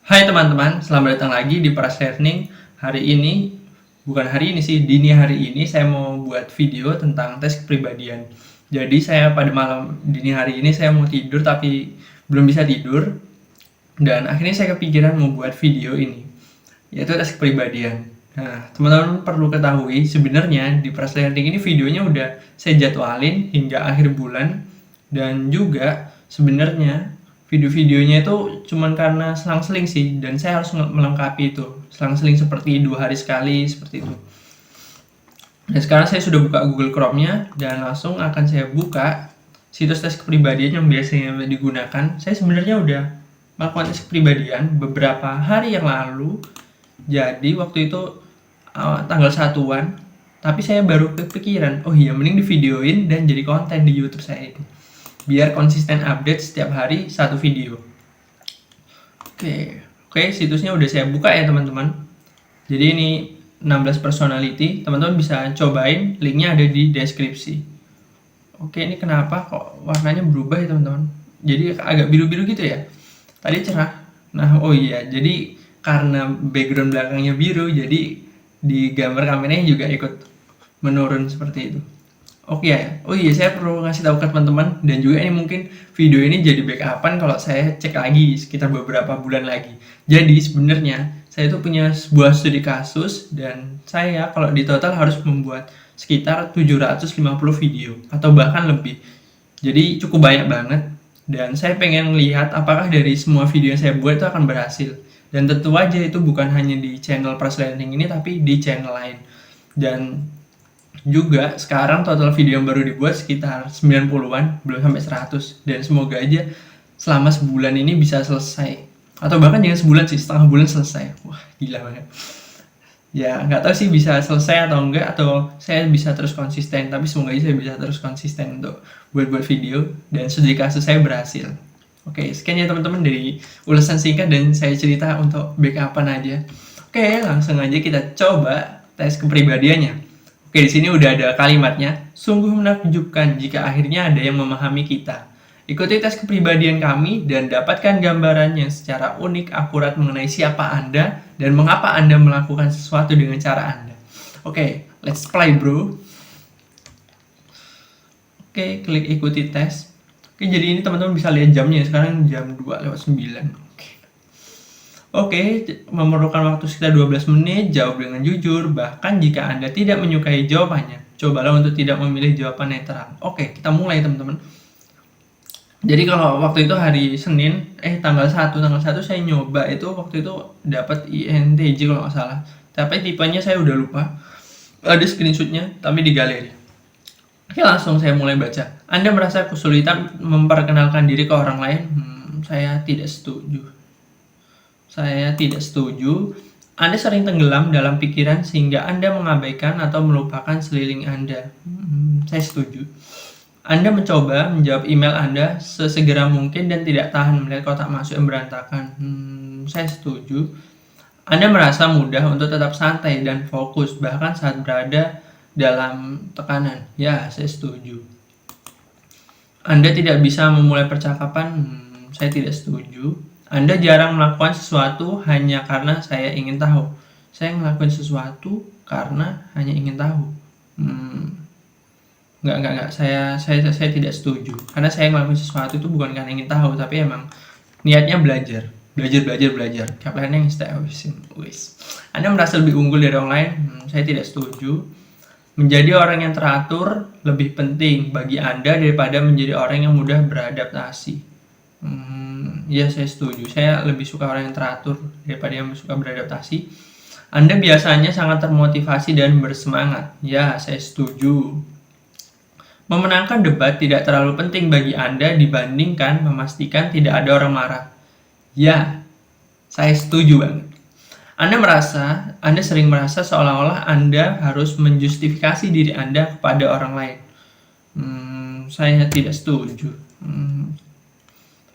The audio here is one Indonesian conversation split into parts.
Hai teman-teman, selamat datang lagi di Paras Learning. Dini hari ini saya mau buat video tentang tes kepribadian. Jadi saya pada malam dini hari ini saya mau tidur tapi belum bisa tidur. Dan akhirnya saya kepikiran mau buat video ini, yaitu tes kepribadian. Nah, teman-teman perlu ketahui sebenarnya di Paras Learning ini videonya udah saya jadwalin hingga akhir bulan. Dan juga sebenarnya video-videonya itu cuman karena selang-seling sih, dan saya harus melengkapi itu selang-seling seperti 2 hari sekali seperti itu. Dan sekarang saya sudah buka Google Chrome-nya dan langsung akan saya buka situs tes kepribadian yang biasanya digunakan. Saya sebenarnya udah melakukan tes kepribadian beberapa hari yang lalu. Jadi waktu itu tanggal 1-an, tapi saya baru kepikiran, oh iya mending divideoin dan jadi konten di YouTube saya ini, biar konsisten update setiap hari satu video. Oke, situsnya udah saya buka ya teman-teman. Jadi ini 16 personality, teman-teman bisa cobain, linknya ada di deskripsi. Oke, ini kenapa kok warnanya berubah ya teman-teman? Jadi agak biru-biru gitu ya. Tadi cerah. Nah, oh iya, jadi karena background belakangnya biru, jadi di gambar kameranya juga ikut menurun seperti itu. Oke ya. Oh iya, saya perlu ngasih tahu ke teman-teman, dan juga ini mungkin video ini jadi backupan kalau saya cek lagi sekitar beberapa bulan lagi. Jadi sebenarnya saya itu punya sebuah studi kasus, dan saya kalau di total harus membuat sekitar 750 video atau bahkan lebih. Jadi cukup banyak banget, dan saya pengen lihat apakah dari semua video yang saya buat itu akan berhasil. Dan tentu aja itu bukan hanya di channel Paras Learning ini, tapi di channel lain. Dan juga sekarang total video yang baru dibuat sekitar 90-an, belum sampai 100. Dan semoga aja selama sebulan ini bisa selesai, atau bahkan jangan sebulan sih, setengah bulan selesai. Wah, gila banget. Ya nggak tahu sih bisa selesai atau enggak, atau saya bisa terus konsisten, tapi semoga aja saya bisa terus konsisten untuk buat video dan studi kasus saya berhasil. Oke, sekian ya teman-teman dari ulasan singkat dan saya cerita untuk backupan aja. Oke, langsung aja kita coba tes kepribadiannya. Oke, di sini udah ada kalimatnya. Sungguh menakjubkan jika akhirnya ada yang memahami kita. Ikuti tes kepribadian kami dan dapatkan gambaran yang secara unik, akurat mengenai siapa Anda dan mengapa Anda melakukan sesuatu dengan cara Anda. Oke, let's play bro. Oke, klik ikuti tes. Oke, jadi ini teman-teman bisa lihat jamnya. Sekarang jam 2:09. Oke, memerlukan waktu sekitar 12 menit, jawab dengan jujur, bahkan jika Anda tidak menyukai jawabannya, cobalah untuk tidak memilih jawaban netral. Oke, kita mulai teman-teman. Jadi kalau waktu itu hari Senin, tanggal 1 saya nyoba itu, waktu itu dapat INTJ kalau nggak salah. Tapi tipenya saya udah lupa. Ada screenshotnya, tapi di galeri. Oke, langsung saya mulai baca. Anda merasa kesulitan memperkenalkan diri ke orang lain? Saya tidak setuju. Anda sering tenggelam dalam pikiran sehingga Anda mengabaikan atau melupakan sekeliling Anda. Saya setuju. Anda mencoba menjawab email Anda sesegera mungkin dan tidak tahan melihat kotak masuk yang berantakan. Saya setuju. Anda merasa mudah untuk tetap santai dan fokus bahkan saat berada dalam tekanan. Ya, saya setuju. Anda tidak bisa memulai percakapan. Saya tidak setuju. Anda jarang melakukan sesuatu hanya karena saya ingin tahu. Saya melakukan sesuatu karena hanya ingin tahu. Enggak. Saya tidak setuju. Karena saya melakukan sesuatu itu bukan karena ingin tahu, tapi emang niatnya belajar. Keep learning, stay always. Anda merasa lebih unggul dari orang lain? Saya tidak setuju. Menjadi orang yang teratur lebih penting bagi Anda daripada menjadi orang yang mudah beradaptasi. Ya, saya setuju. Saya lebih suka orang yang teratur daripada yang suka beradaptasi. Anda biasanya sangat termotivasi dan bersemangat. Ya, saya setuju. Memenangkan debat tidak terlalu penting bagi Anda dibandingkan memastikan tidak ada orang marah. Ya, saya setuju banget. Anda sering merasa seolah-olah Anda harus menjustifikasi diri Anda kepada orang lain. Saya tidak setuju.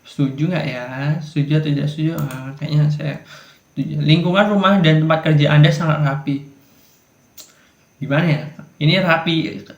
Setuju nggak ya? Setuju atau tidak setuju? Kayaknya saya setuju. Lingkungan rumah dan tempat kerja Anda sangat rapi. Gimana ya? Ini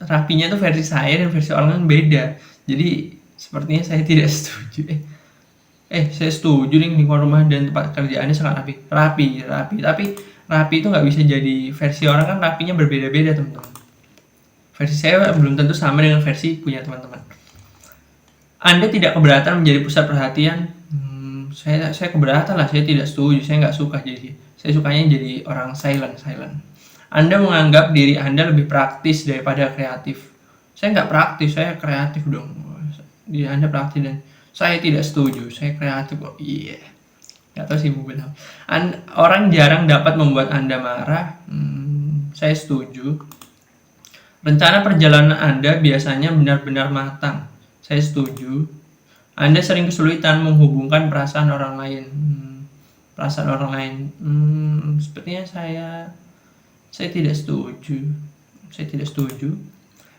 rapinya tuh versi saya dan versi orang lain beda. Jadi sepertinya saya tidak setuju. Saya setuju nih, lingkungan rumah dan tempat kerjaannya sangat rapi. Tapi rapi itu nggak bisa jadi versi orang, kan rapinya berbeda-beda teman-teman. Versi saya belum tentu sama dengan versi punya teman-teman. Anda tidak keberatan menjadi pusat perhatian? Saya keberatan lah, saya tidak setuju, saya nggak suka jadi. Saya sukanya jadi orang silent. Anda menganggap diri Anda lebih praktis daripada kreatif. Saya nggak praktis, saya kreatif dong. Diri Anda praktis dan saya tidak setuju, saya kreatif kok. Iya. Nggak tahu sih mungkin. Orang jarang dapat membuat Anda marah. Saya setuju. Rencana perjalanan Anda biasanya benar-benar matang. Saya setuju. Anda sering kesulitan menghubungkan perasaan orang lain. Sepertinya saya tidak setuju. Saya tidak setuju.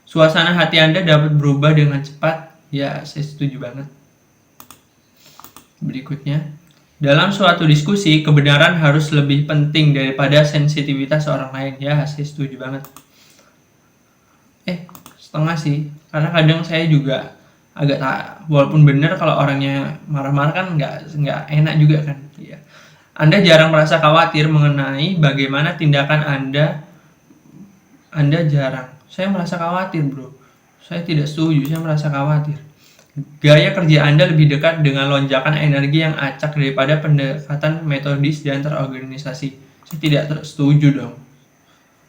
Suasana hati Anda dapat berubah dengan cepat. Ya, saya setuju banget. Berikutnya, dalam suatu diskusi, kebenaran harus lebih penting daripada sensitivitas orang lain. Ya, saya setuju banget. Setengah sih, karena kadang saya juga agak walaupun benar, kalau orangnya marah-marah kan nggak enak juga kan. Ya. Anda jarang merasa khawatir mengenai bagaimana tindakan Anda jarang. Saya merasa khawatir, bro. Saya tidak setuju, saya merasa khawatir. Gaya kerja Anda lebih dekat dengan lonjakan energi yang acak daripada pendekatan metodis dan terorganisasi. Saya tidak setuju dong.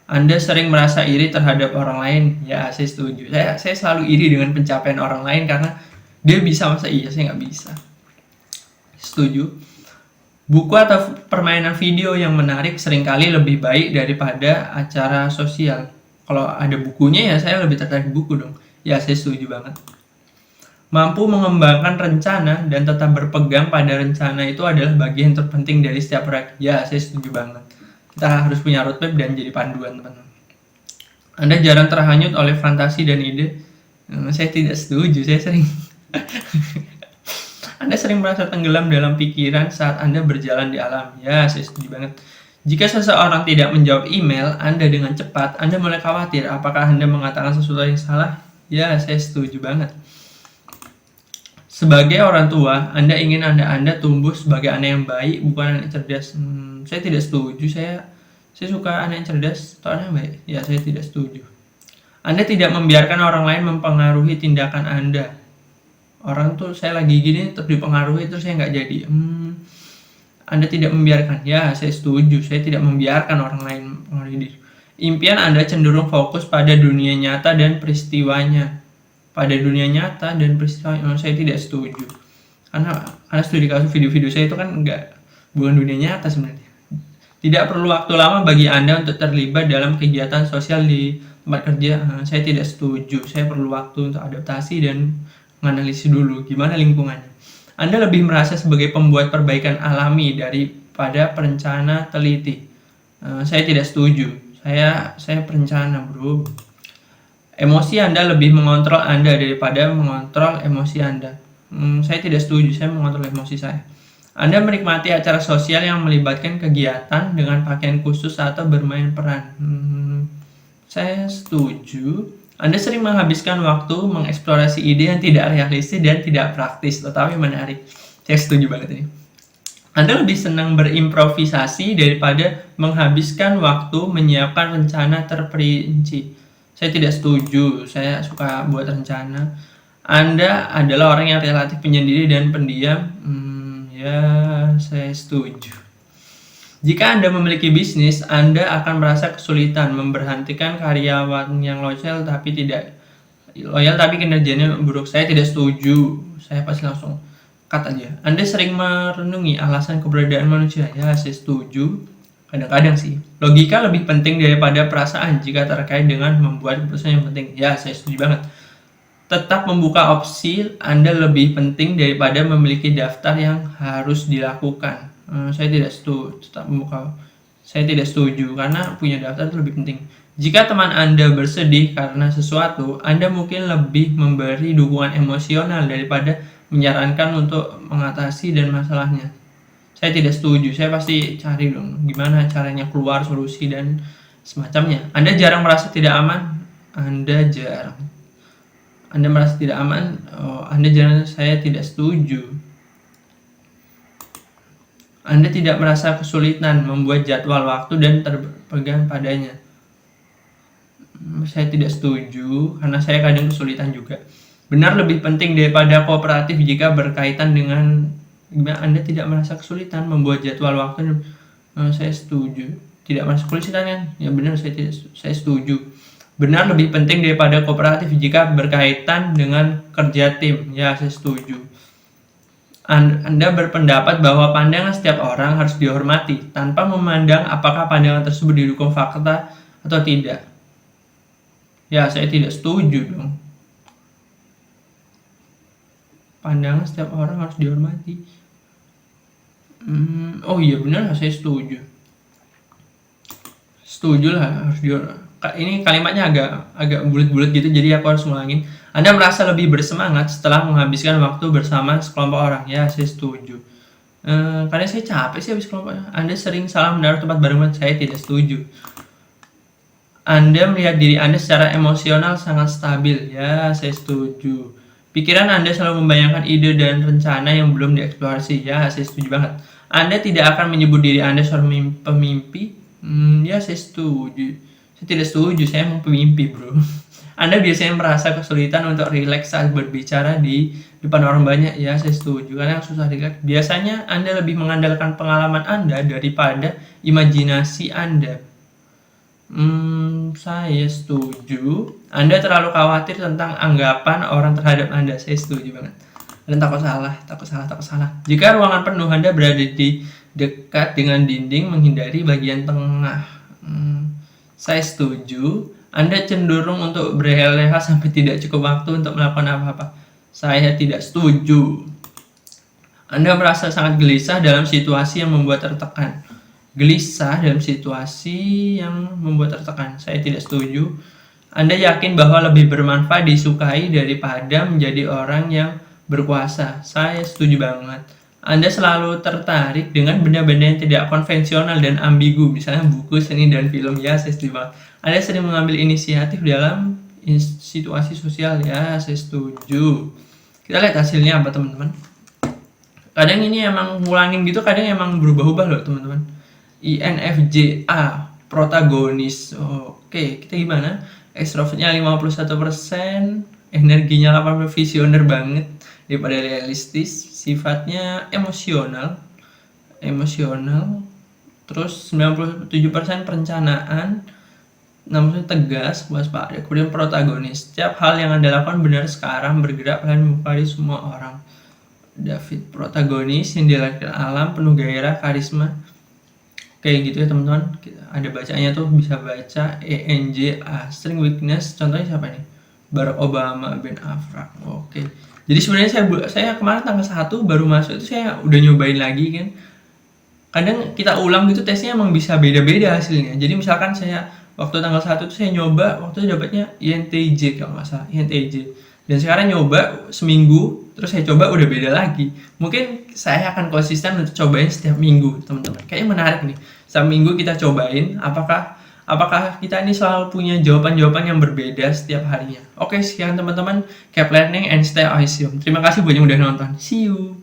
Anda sering merasa iri terhadap orang lain. Ya, saya setuju. Saya selalu iri dengan pencapaian orang lain karena dia bisa, masa iya saya nggak bisa. Setuju. Buku atau permainan video yang menarik seringkali lebih baik daripada acara sosial. Kalau ada bukunya ya saya lebih tertarik buku dong. Ya, saya setuju banget. Mampu mengembangkan rencana dan tetap berpegang pada rencana itu adalah bagian terpenting dari setiap proyek. Ya, saya setuju banget. Kita harus punya roadmap dan jadi panduan, teman-teman. Anda jarang terhanyut oleh fantasi dan ide. Saya tidak setuju. Saya sering Anda sering merasa tenggelam dalam pikiran saat Anda berjalan di alam. Ya, saya setuju banget. Jika seseorang tidak menjawab email Anda dengan cepat, Anda mulai khawatir apakah Anda mengatakan sesuatu yang salah. Ya, saya setuju banget. Sebagai orang tua, Anda ingin Anda tumbuh sebagai anak yang baik, bukan anak yang cerdas. Saya tidak setuju. Saya suka anak yang cerdas atau anak yang baik. Ya, saya tidak setuju. Anda tidak membiarkan orang lain mempengaruhi tindakan Anda. Orang tuh saya lagi gini terus dipengaruhi terus saya nggak jadi. Anda tidak membiarkan. Ya, saya setuju. Saya tidak membiarkan orang lain mempengaruhi diri. Impian Anda cenderung fokus pada dunia nyata dan peristiwanya. Pada dunia nyata dan peristiwa, saya tidak setuju. Karena studi kasus video-video saya itu kan bukan dunia nyata sebenarnya. Tidak perlu waktu lama bagi Anda untuk terlibat dalam kegiatan sosial di tempat kerja. Saya tidak setuju. Saya perlu waktu untuk adaptasi dan menganalisis dulu gimana lingkungannya. Anda lebih merasa sebagai pembuat perbaikan alami daripada perencana teliti. Saya tidak setuju. Saya perencana, bro. Emosi Anda lebih mengontrol Anda daripada mengontrol emosi Anda. Saya tidak setuju, saya mengontrol emosi saya. Anda menikmati acara sosial yang melibatkan kegiatan dengan pakaian khusus atau bermain peran. Saya setuju. Anda sering menghabiskan waktu mengeksplorasi ide yang tidak realistis dan tidak praktis, tetapi menarik. Saya setuju banget ini. Anda lebih senang berimprovisasi daripada menghabiskan waktu menyiapkan rencana terperinci. Saya tidak setuju, saya suka buat rencana. Anda adalah orang yang relatif penyendiri dan pendiam. Ya, saya setuju. Jika Anda memiliki bisnis, Anda akan merasa kesulitan memberhentikan karyawan yang loyal tapi kinerjanya buruk. Saya tidak setuju. Saya pasti langsung cut aja. Anda sering merenungi alasan keberadaan manusia. Ya, saya setuju. Kadang-kadang sih. Logika lebih penting daripada perasaan jika terkait dengan membuat keputusan yang penting. Ya, saya setuju banget. Tetap membuka opsi Anda lebih penting daripada memiliki daftar yang harus dilakukan. Saya tidak setuju. Saya tidak setuju karena punya daftar itu lebih penting. Jika teman Anda bersedih karena sesuatu, Anda mungkin lebih memberi dukungan emosional daripada menyarankan untuk mengatasi dan masalahnya. Saya tidak setuju. Saya pasti cari dong gimana caranya keluar solusi dan semacamnya. Anda jarang merasa tidak aman. Anda merasa tidak aman. Anda jarang. Saya tidak setuju. Anda tidak merasa kesulitan membuat jadwal waktu dan terpegang padanya. Saya tidak setuju, karena saya kadang kesulitan juga. Benar lebih penting daripada kooperatif jika berkaitan dengan Anda tidak merasa kesulitan membuat jadwal waktu. Saya setuju. Tidak merasa kesulitan kan? Ya benar, saya setuju. Benar lebih penting daripada kooperatif jika berkaitan dengan kerja tim. Ya, saya setuju. Anda berpendapat bahwa pandangan setiap orang harus dihormati tanpa memandang apakah pandangan tersebut didukung fakta atau tidak. Ya, saya tidak setuju dong. Pandangan setiap orang harus dihormati. Oh iya benar, saya setuju. Setuju lah, harus dihormati. Ini kalimatnya agak bulat-bulat gitu, jadi aku harus ngulangin. Anda merasa lebih bersemangat setelah menghabiskan waktu bersama sekelompok orang. Ya, saya setuju. Karena saya capek sih habis kelompoknya. Anda sering salah menaruh tempat barang. Saya tidak setuju. Anda melihat diri Anda secara emosional sangat stabil. Ya, saya setuju. Pikiran Anda selalu membayangkan ide dan rencana yang belum dieksplorasi. Ya, saya setuju banget. Anda tidak akan menyebut diri Anda seorang pemimpi. Ya, saya setuju. Saya tidak setuju, saya emang pemimpi, bro. Anda biasanya merasa kesulitan untuk rileks saat berbicara di depan orang banyak. Ya, saya setuju. Karena yang susah rileks. Biasanya Anda lebih mengandalkan pengalaman Anda daripada imajinasi Anda. Saya setuju. Anda terlalu khawatir tentang anggapan orang terhadap Anda. Saya setuju banget. Dan takut salah. Jika ruangan penuh, Anda berada di dekat dengan dinding, menghindari bagian tengah. Saya setuju. Anda cenderung untuk berleha-leha sampai tidak cukup waktu untuk melakukan apa-apa. Saya tidak setuju. Anda merasa sangat gelisah dalam situasi yang membuat tertekan. Gelisah dalam situasi yang membuat tertekan. Saya tidak setuju. Anda yakin bahwa lebih bermanfaat disukai daripada menjadi orang yang berkuasa. Saya setuju banget. Anda selalu tertarik dengan benda-benda yang tidak konvensional dan ambigu, misalnya buku, seni, dan film. Ya, saya setuju banget. Anda sering mengambil inisiatif dalam situasi sosial. Ya, saya setuju. Kita lihat hasilnya apa, teman-teman. Kadang ini emang ngulangin gitu, kadang emang berubah-ubah loh, teman-teman. INFJA, protagonis. Oke, kita gimana? Extrovertnya 51%, energinya 80%, visioner banget daripada realistis. Sifatnya emosional, terus 97% perencanaan, 60% tegas, waspada. Kemudian protagonis, setiap hal yang Anda lakukan benar sekarang, bergerak pelan menguasai semua orang. David, protagonis yang dilakukan alam, penuh gairah, karisma. Kayak gitu ya teman-teman. Ada bacanya tuh, bisa baca ENJA. Strength weakness, contohnya siapa nih? Barack Obama, Ben Affleck. Oke. Jadi sebenarnya saya kemarin tanggal 1 baru masuk itu saya udah nyobain lagi kan. Kadang kita ulang gitu tesnya emang bisa beda-beda hasilnya. Jadi misalkan saya waktu tanggal 1 itu saya nyoba, waktu itu dapatnya INTJ kalau nggak salah, INTJ. Dan sekarang nyoba seminggu, terus saya coba udah beda lagi. Mungkin saya akan konsisten untuk cobain setiap minggu, teman-teman. Kayaknya menarik nih. Setiap minggu kita cobain, apakah kita ini selalu punya jawaban-jawaban yang berbeda setiap harinya. Oke, sekian teman-teman. Keep learning and stay awesome. Terima kasih buat yang udah nonton. See you.